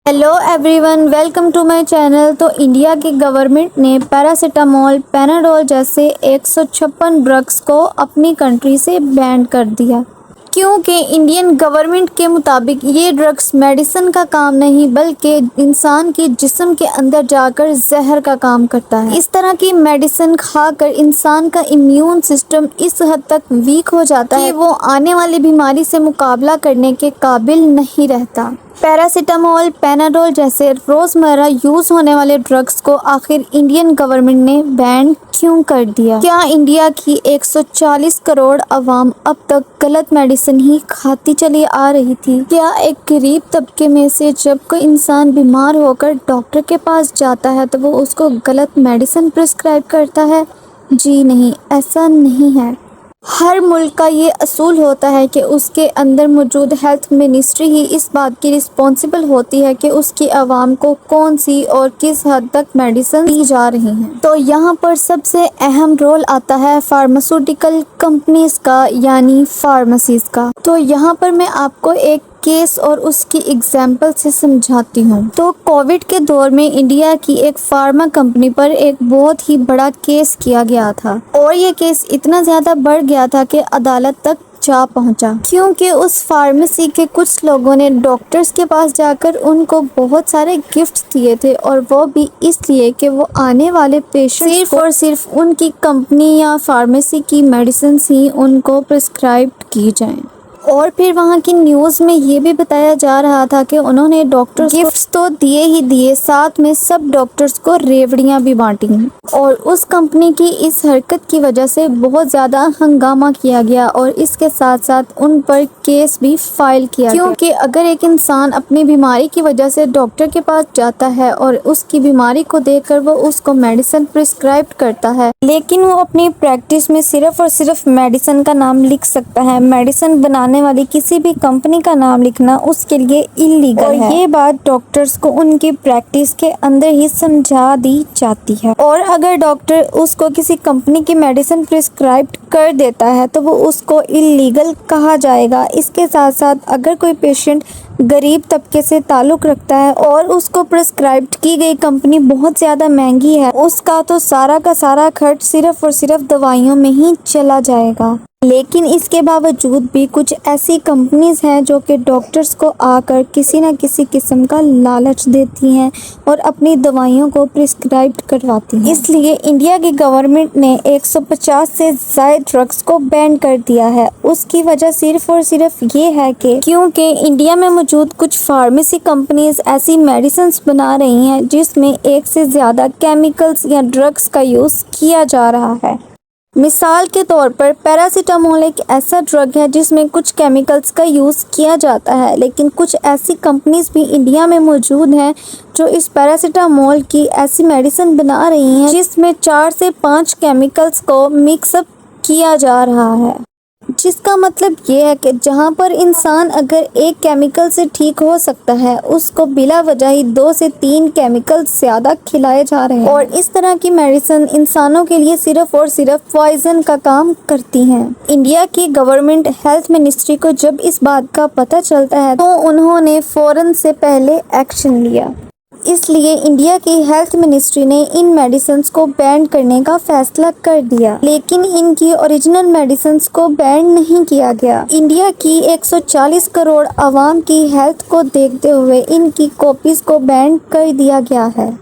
Hello everyone, welcome to my channel. तो India की government ने पैरासीटामोल, पैनाडोल जैसे 156 ड्रग्स को अपनी कंट्री से बैन कर दिया, क्योंकि इंडियन गवर्नमेंट के मुताबिक ये ड्रग्स मेडिसिन का काम नहीं बल्कि इंसान के जिस्म के अंदर जाकर जहर का काम करता है। इस तरह की मेडिसिन खाकर इंसान का इम्यून सिस्टम इस हद तक वीक हो जाता है कि वो आने वाली बीमारी से मुकाबला करने के काबिल नहीं रहता। पैरासीटामोल, पैनाडोल जैसे रोज़मर्रा यूज़ होने वाले ड्रग्स को आखिर इंडियन गवर्नमेंट ने बैन क्यों कर दिया? क्या इंडिया की 140 करोड़ आवाम अब तक गलत मेडिसिन ही खाती चली आ रही थी? क्या एक गरीब तबके में से जब कोई इंसान बीमार होकर डॉक्टर के पास जाता है तो वो उसको गलत मेडिसिन प्रिस्क्राइब करता है? जी नहीं, ऐसा नहीं है। हर मुल्क का ये असूल होता है कि उसके अंदर मौजूद हेल्थ मिनिस्ट्री ही इस बात की रिस्पॉन्सिबल होती है कि उसकी आवाम को कौन सी और किस हद तक मेडिसिन दी जा रही हैं। तो यहाँ पर सबसे अहम रोल आता है फार्मास्यूटिकल कंपनीज का, यानी फार्मेसीज का। तो यहाँ पर मैं आपको एक केस और उसकी एग्जाम्पल से समझाती हूँ। तो कोविड के दौर में इंडिया की एक फार्मा कंपनी पर एक बहुत ही बड़ा केस किया गया था, और ये केस इतना ज़्यादा बढ़ गया था कि अदालत तक जा पहुंचा, क्योंकि उस फार्मेसी के कुछ लोगों ने डॉक्टर्स के पास जाकर उनको बहुत सारे गिफ्ट्स दिए थे, और वो भी इसलिए कि वो आने वाले पेशेंट सिर्फ और सिर्फ उनकी कंपनी या फार्मेसी की मेडिसिन ही उनको प्रिस्क्राइब की जाएं। और फिर वहाँ की न्यूज़ में ये भी बताया जा रहा था कि उन्होंने डॉक्टर्स गिफ्ट्स तो दिए ही दिए, साथ में सब डॉक्टर्स को रेवड़ियाँ भी बांटी। और उस कंपनी की इस हरकत की वजह से बहुत ज़्यादा हंगामा किया गया, और इसके साथ साथ उन पर केस भी फाइल किया गया। क्योंकि अगर एक इंसान अपनी बीमारी की वजह से डॉक्टर के पास जाता है और उसकी बीमारी को देखकर वो उसको मेडिसिन प्रिस्क्राइब करता है, लेकिन वो अपनी प्रैक्टिस में सिर्फ और सिर्फ मेडिसिन का नाम लिख सकता है, मेडिसिन बनाने वाली किसी भी कंपनी का नाम लिखना उसके लिए इल्लीगल है। ये बात डॉक्टर्स को उनकी प्रैक्टिस के अंदर ही समझा दी जाती है। और अगर डॉक्टर उसको किसी कंपनी की मेडिसिन प्रिस्क्राइब कर देता है तो वो उसको इल्लीगल कहा जाएगा। इसके साथ साथ अगर कोई पेशेंट गरीब तबके से ताल्लुक़ रखता है और उसको प्रिस्क्राइब की गई कंपनी बहुत ज़्यादा महंगी है, उसका तो सारा का सारा खर्च सिर्फ और सिर्फ दवाइयों में ही चला जाएगा। लेकिन इसके बावजूद भी कुछ ऐसी कंपनीज हैं जो कि डॉक्टर्स को आकर किसी न किसी किस्म का लालच देती हैं और अपनी दवाइयों को प्रिस्क्राइब करवाती हैं। इसलिए इंडिया की गवर्नमेंट ने 150 से ज़्यादा ड्रग्स को बैन कर दिया है। उसकी वजह सिर्फ और सिर्फ ये है कि क्योंकि इंडिया में मौजूद कुछ फार्मेसी कंपनीज ऐसी मेडिसिन बना रही हैं जिसमें एक से ज़्यादा केमिकल्स या ड्रग्स का यूज़ किया जा रहा है। मिसाल के तौर पर पैरासीटामोल एक ऐसा ड्रग है जिसमें कुछ केमिकल्स का यूज़ किया जाता है, लेकिन कुछ ऐसी कंपनीज भी इंडिया में मौजूद हैं जो इस पैरासीटामोल की ऐसी मेडिसिन बना रही हैं जिसमें 4 से 5 केमिकल्स को मिक्सअप किया जा रहा है। जिसका मतलब ये है कि जहाँ पर इंसान अगर एक केमिकल से ठीक हो सकता है, उसको बिला वजह ही 2 से 3 केमिकल ज़्यादा खिलाए जा रहे हैं, और इस तरह की मेडिसिन इंसानों के लिए सिर्फ और सिर्फ पॉइजन का काम करती हैं। इंडिया की गवर्नमेंट हेल्थ मिनिस्ट्री को जब इस बात का पता चलता है तो उन्होंने फ़ौरन से पहले एक्शन लिया। इसलिए इंडिया की हेल्थ मिनिस्ट्री ने इन मेडिसिन्स को बैन करने का फैसला कर दिया, लेकिन इनकी ओरिजिनल मेडिसिन्स को बैन नहीं किया गया। इंडिया की 140 करोड़ आवाम की हेल्थ को देखते हुए इनकी कॉपीज़ को बैन कर दिया गया है,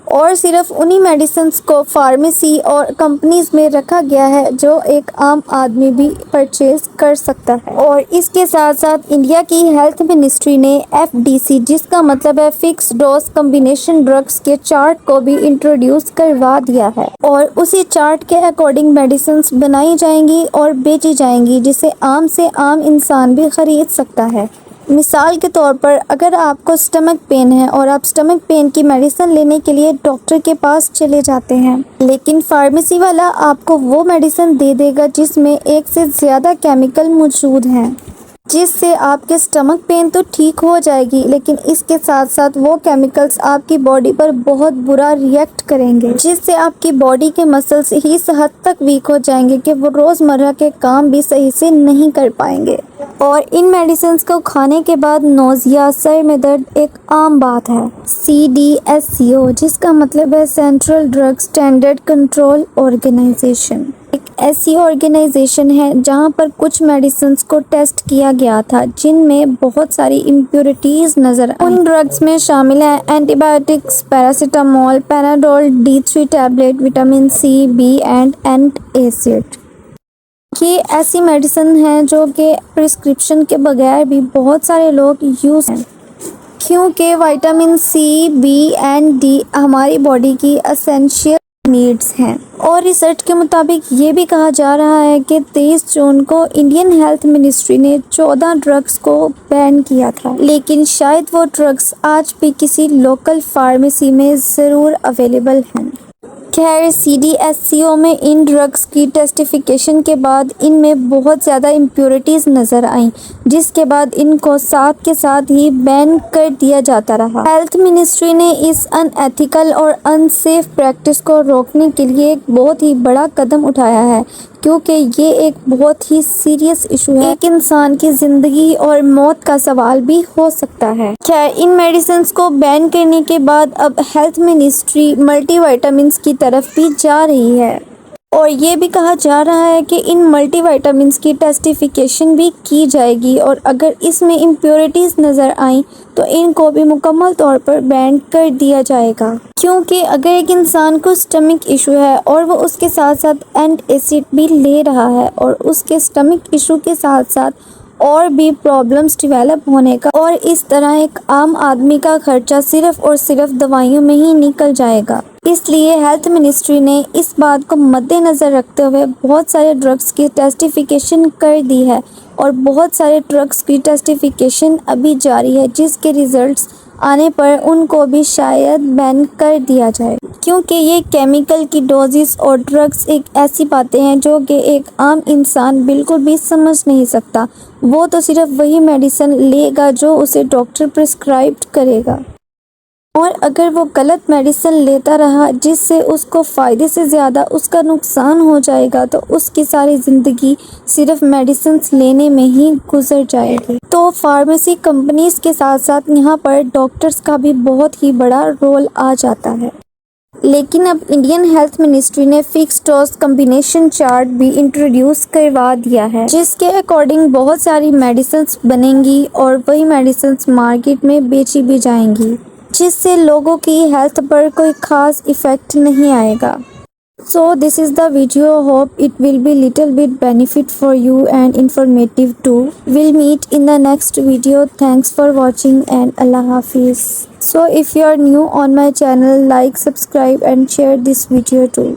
और सिर्फ उन्हीं मेडिसिन्स को फार्मेसी और कंपनीज में रखा गया है जो एक आम आदमी भी परचेज कर सकता है। और इसके साथ साथ इंडिया की हेल्थ मिनिस्ट्री ने FDC, जिसका मतलब है फिक्स डोज कॉम्बिनेशन ड्रग्स के चार्ट को भी इंट्रोड्यूस करवा दिया है, और उसी चार्ट के अकॉर्डिंग मेडिसिन्स बनाई जाएंगी और बेची जाएंगी जिसे आम से आम इंसान भी खरीद सकता है। मिसाल के तौर पर अगर आपको स्टमक पेन है और आप स्टमक पेन की मेडिसिन लेने के लिए डॉक्टर के पास चले जाते हैं, लेकिन फार्मेसी वाला आपको वो मेडिसिन दे देगा जिसमें एक से ज़्यादा केमिकल मौजूद हैं। جس سے آپ کے اسٹمک پین تو ٹھیک ہو جائے گی، لیکن اس کے ساتھ ساتھ وہ کیمیکلز آپ کی باڈی پر بہت برا ریئیکٹ کریں گے، جس سے آپ کی باڈی کے مسلز ہی اس حد تک ویک ہو جائیں گے کہ وہ روزمرہ کے کام بھی صحیح سے نہیں کر پائیں گے۔ اور ان میڈیسنز کو کھانے کے بعد نوزیا، سر میں درد ایک عام بات ہے۔ CDSCO، جس کا مطلب ہے central drug standard control organisation, ایک ایسی آرگنائزیشن ہے جہاں پر کچھ میڈیسنز کو ٹیسٹ کیا گیا تھا جن میں بہت ساری امپیورٹیز نظر آئیں۔ ان ڈرگز میں شامل ہیں antibiotics, paracetamol, Panadol, D3 tablet, vitamin C، B and antacid. یہ ایسی میڈیسن ہیں جو کہ پرسکرپشن کے بغیر بھی بہت سارے لوگ یوز ہیں، کیونکہ vitamin C، B and D ہماری باڈی کی اسینشیل نیڈز ہیں۔ اور ریسرچ کے مطابق یہ بھی کہا جا رہا ہے کہ 23 جون کو انڈین ہیلتھ منسٹری نے 14 ڈرگس کو بین کیا تھا، لیکن شاید وہ ڈرگس آج بھی کسی لوکل فارمیسی میں ضرور اویلیبل ہیں۔ خیر، CDSCO میں ان ڈرگس کی ٹیسٹیفیکیشن کے بعد ان میں بہت زیادہ امپیورٹیز نظر آئیں، جس کے بعد ان کو ساتھ کے ساتھ ہی بین کر دیا جاتا رہا۔ ہیلتھ منسٹری نے اس ان ایتھیکل اور ان سیف پریکٹس کو روکنے کے لیے ایک بہت ہی بڑا قدم اٹھایا ہے، کیونکہ یہ ایک بہت ہی سیریس ایشو ہے، ایک انسان کی زندگی اور موت کا سوال بھی ہو سکتا ہے۔ خیر، ان میڈیسنز کو بین کرنے کے بعد اب ہیلتھ منسٹری ملٹی وائٹامنس کی طرف بھی جا رہی ہے، اور یہ بھی کہا جا رہا ہے کہ ان ملٹی وائٹامنس کی ٹیسٹیفیکیشن بھی کی جائے گی، اور اگر اس میں امپیورٹیز نظر آئیں تو ان کو بھی مکمل طور پر بین کر دیا جائے گا۔ کیونکہ اگر ایک انسان کو اسٹمک ایشو ہے اور وہ اس کے ساتھ ساتھ اینٹ ایسڈ بھی لے رہا ہے، اور اس کے اسٹمک ایشو کے ساتھ ساتھ اور بھی پرابلمس ڈیویلپ ہونے کا، اور اس طرح ایک عام آدمی کا خرچہ صرف اور صرف دوائیوں میں ہی نکل جائے گا۔ اس لیے ہیلتھ منسٹری نے اس بات کو مد نظر رکھتے ہوئے بہت سارے ڈرگس کی ٹیسٹیفیکیشن کر دی ہے، اور بہت سارے ڈرگس کی ٹیسٹیفیکیشن ابھی جاری ہے، جس کے ریزلٹس آنے پر ان کو بھی شاید بین کر دیا جائے، کیونکہ یہ کیمیکل کی ڈوزز اور ڈرگس ایک ایسی باتیں ہیں جو کہ ایک عام انسان بالکل بھی سمجھ نہیں سکتا۔ وہ تو صرف وہی میڈیسن لے گا جو اسے ڈاکٹر پرسکرائب کرے گا، اور اگر وہ غلط میڈیسن لیتا رہا جس سے اس کو فائدے سے زیادہ اس کا نقصان ہو جائے گا، تو اس کی ساری زندگی صرف میڈیسنز لینے میں ہی گزر جائے گی۔ تو فارمیسی کمپنیز کے ساتھ ساتھ یہاں پر ڈاکٹرز کا بھی بہت ہی بڑا رول آ جاتا ہے۔ لیکن اب انڈین ہیلتھ منسٹری نے فکس ڈوز کمبینیشن چارٹ بھی انٹروڈیوس کروا دیا ہے، جس کے اکارڈنگ بہت ساری میڈیسنز بنیں گی اور وہی میڈیسنز مارکیٹ میں بیچی بھی جائیں گی، جس سے لوگوں کی ہیلتھ پر کوئی خاص ایفیکٹ نہیں آئے گا۔ So this is the video. Hope it will be little bit benefit for you and informative too. We'll meet in the next video. Thanks for watching and Allah Hafiz. So if you are new on my channel, like, subscribe and share this video too.